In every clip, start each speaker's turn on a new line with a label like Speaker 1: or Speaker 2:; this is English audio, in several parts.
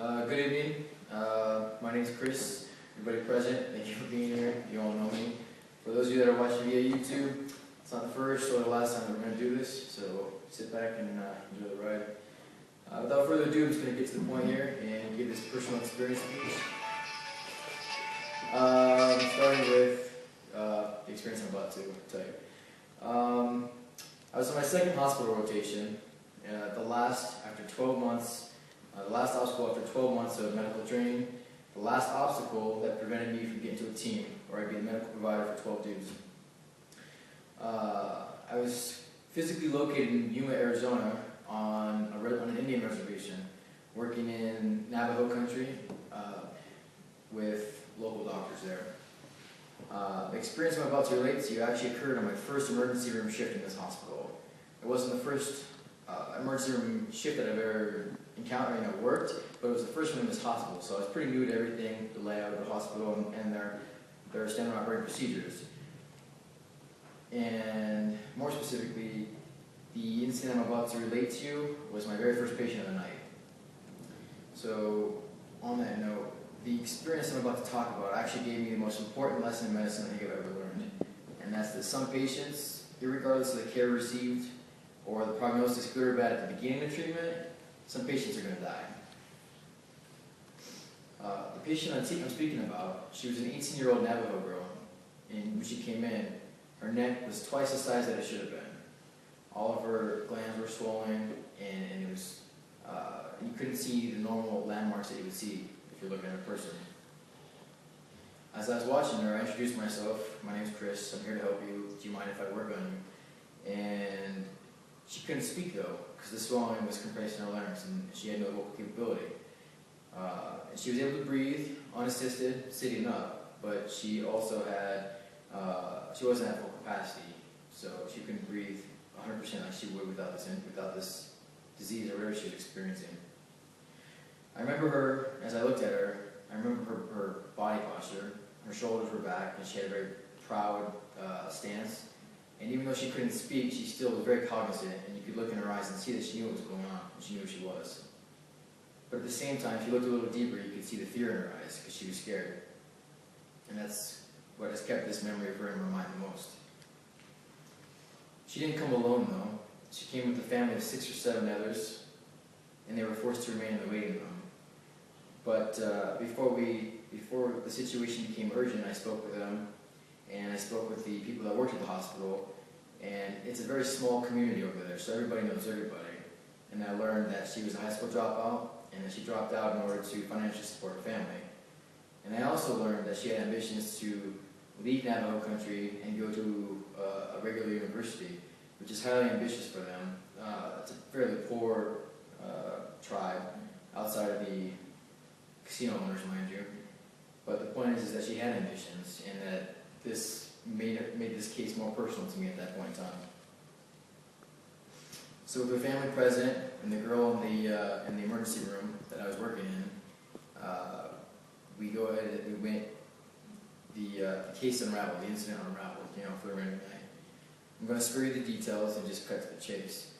Speaker 1: Good evening. My name is Chris. Everybody present, thank you for being here. You all know me. For those of you that are watching via YouTube, it's not the first or the last time that we're going to do this, so sit back and enjoy the ride. Without further ado, I'm just going to get to the point here and give this personal experience speech. Starting with the experience I'm about to tell you. I was on my second hospital rotation, the last obstacle after 12 months of medical training, the last obstacle that prevented me from getting to a team where I'd be the medical provider for 12 dudes. I was physically located in Yuma, Arizona on an Indian reservation, working in Navajo country with local doctors there. The experience I'm about to relate to actually occurred on my first emergency room shift in this hospital. It wasn't the first emergency room shift that I've ever encountered and worked, but it was the first one in this hospital, so I was pretty new to everything, the layout of the hospital and their standard operating procedures. And more specifically, the incident I'm about to relate to you was my very first patient of the night. So, on that note, the experience I'm about to talk about actually gave me the most important lesson in medicine I think I've ever learned. And that's that some patients, irregardless of the care received or the prognosis good or bad at the beginning of treatment, some patients are going to die. The patient I'm speaking about, she was an 18-year-old Navajo girl, and when she came in, her neck was twice the size that it should have been. All of her glands were swollen, and it was you couldn't see the normal landmarks that you would see if you're looking at a person. As I was watching her, I introduced myself. My name's Chris. I'm here to help you. Do you mind if I work on you? And she couldn't speak though, because the swelling was compressing her larynx, and she had no vocal capability. And she was able to breathe unassisted, sitting up, but she also had she wasn't at full capacity, so she couldn't breathe 100% like she would without this disease or whatever she was experiencing. I remember her, as I looked at her, I remember her body posture. Her shoulders were back, and she had a very proud stance. And even though she couldn't speak, she still was very cognizant, and you could look in her eyes and see that she knew what was going on, and she knew who she was. But at the same time, if you looked a little deeper, you could see the fear in her eyes, because she was scared. And that's what has kept this memory of her in my mind the most. She didn't come alone, though. She came with a family of 6 or 7 others, and they were forced to remain in the waiting room. But before the situation became urgent, I spoke with them, and I spoke with the people that worked at the hospital, and it's a very small community over there, so everybody knows everybody. And I learned that she was a high school dropout, and that she dropped out in order to financially support her family. And I also learned that she had ambitions to leave Navajo country and go to a regular university, which is highly ambitious for them. It's a fairly poor tribe outside of the casino owners, mind you. But the point is that she had ambitions, and that this made this case more personal to me at that point in time. So with her family present and the girl in the emergency room that I was working in, the case unraveled, the incident unraveled, for the random night. I'm going to spare you the details and just cut to the chase.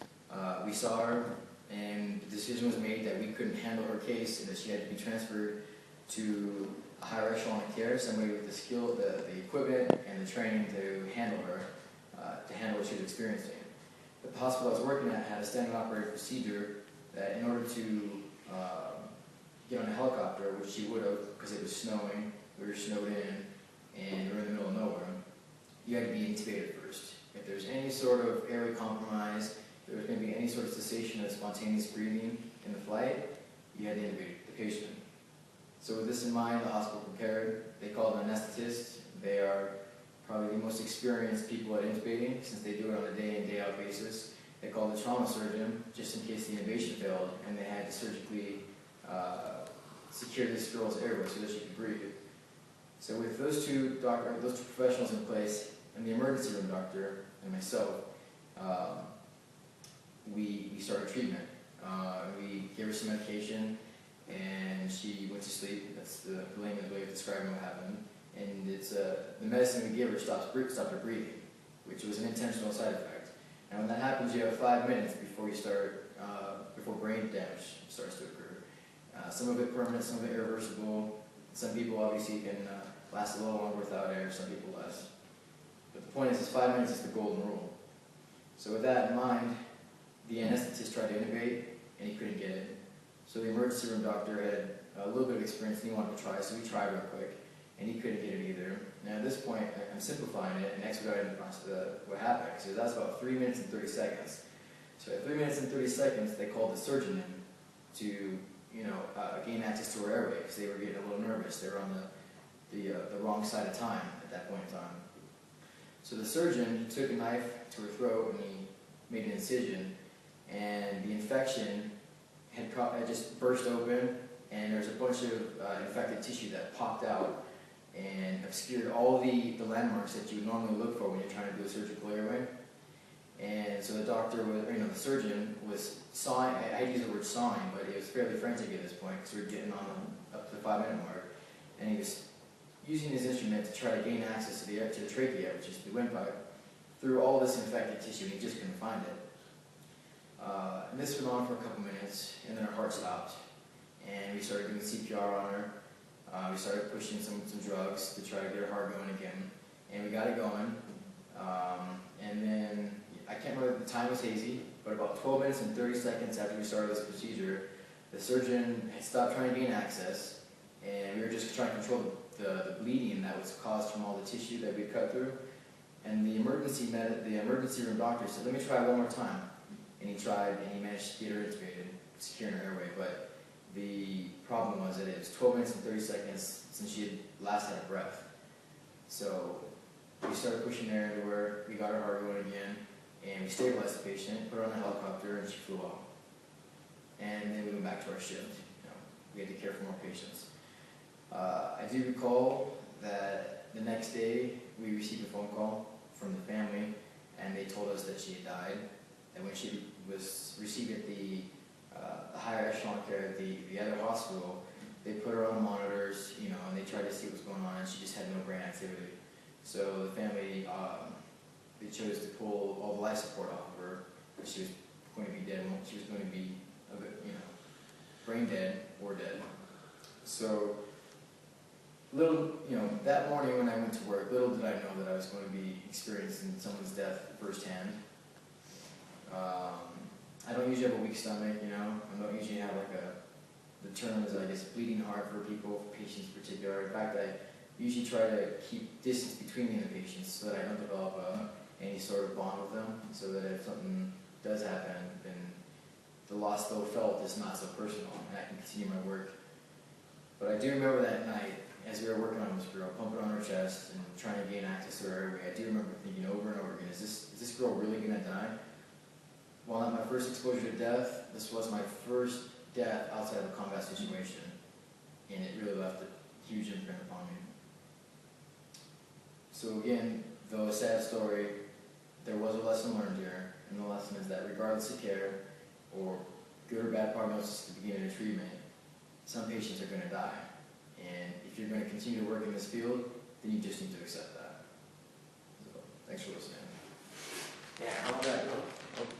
Speaker 1: We saw her, and the decision was made that we couldn't handle her case, and that she had to be transferred to a higher echelon of care, somebody with the skill, the equipment, and the training to handle her, to handle what she was experiencing. But the hospital I was working at had a standard operating procedure that in order to get on a helicopter, which she would have because it was snowing, we were snowed in, and we were in the middle of nowhere, you had to be intubated first. If there's any sort of airway compromise, if there was going to be any sort of cessation of spontaneous breathing in the flight, you had to intubate the patient. So with this in mind, the hospital prepared. They called an anesthetist. They are probably the most experienced people at intubating, since they do it on a day-in, day-out basis. They called the trauma surgeon, just in case the intubation failed, and they had to surgically secure this girl's airway so that she could breathe. So with those two professionals in place, and the emergency room doctor and myself, we started treatment. We gave her some medication, and she went to sleep. That's the layman's way of describing what happened. And it's the medicine we gave her stopped her breathing, which was an intentional side effect. And when that happens, you have 5 minutes before brain damage starts to occur. Some of it permanent, some of it irreversible. Some people obviously can last a little longer without air, some people less. But the point is 5 minutes is the golden rule. So with that in mind, the anesthetist tried to intubate, and he couldn't get it. So the emergency room doctor had a little bit of experience, and he wanted to try, so he tried real quick, and he couldn't get it either. Now at this point, I'm simplifying it and expediting what happened. So that's about 3 minutes and 30 seconds. So at 3 minutes and 30 seconds, they called the surgeon in to, gain access to her airway, because they were getting a little nervous. They were on the wrong side of time at that point in time. So the surgeon took a knife to her throat and he made an incision, and the infection had just burst open, and there's a bunch of infected tissue that popped out and obscured all the landmarks that you would normally look for when you're trying to do a surgical airway. And so the doctor the surgeon was sawing, I use the word sawing, but he was fairly frantic at this point because we were getting on up to the 5 minute mark, and he was using his instrument to try to gain access to the trachea, which is the windpipe, through all this infected tissue, and he just couldn't find it. And this went on for a couple minutes, and then her heart stopped, and we started doing CPR on her. We started pushing some drugs to try to get her heart going again, and we got it going. And then, I can't remember, the time was hazy, but about 12 minutes and 30 seconds after we started this procedure, the surgeon had stopped trying to gain access, and we were just trying to control the bleeding that was caused from all the tissue that we cut through. And the emergency room doctor said, "Let me try one more time." And he tried, and he managed to get her intubated, securing her airway. But the problem was that it was 12 minutes and 30 seconds since she had last had a breath. So we started pushing air into her, we got her heart going again, and we stabilized the patient, put her on the helicopter, and she flew off. And then we went back to our shift. We had to care for more patients. I do recall that the next day we received a phone call from the family, and they told us that she had died. And when she was received at the higher echelon care at the other hospital, they put her on the monitors, and they tried to see what was going on, and she just had no brain activity. So the family, they chose to pull all the life support off of her, because she was going to be dead. She was going to be, brain dead or dead. So, that morning when I went to work, little did I know that I was going to be experiencing someone's death firsthand. I don't usually have a weak stomach, I don't usually have the term is, I guess, bleeding heart for people, for patients in particular. In fact, I usually try to keep distance between me and the patients so that I don't develop any sort of bond with them, so that if something does happen, then the loss, though felt, is not so personal, and I can continue my work. But I do remember that night, as we were working on this girl, pumping on her chest and trying to gain access to her airway, I do remember thinking over and over again, is this girl really going to die? While not my first exposure to death, this was my first death outside of a combat situation, and it really left a huge imprint upon me. So again, though a sad story, there was a lesson learned here, and the lesson is that regardless of care, or good or bad prognosis at the beginning of treatment, some patients are going to die. And if you're going to continue to work in this field, then you just need to accept that. So, thanks for listening.
Speaker 2: Yeah, how about that?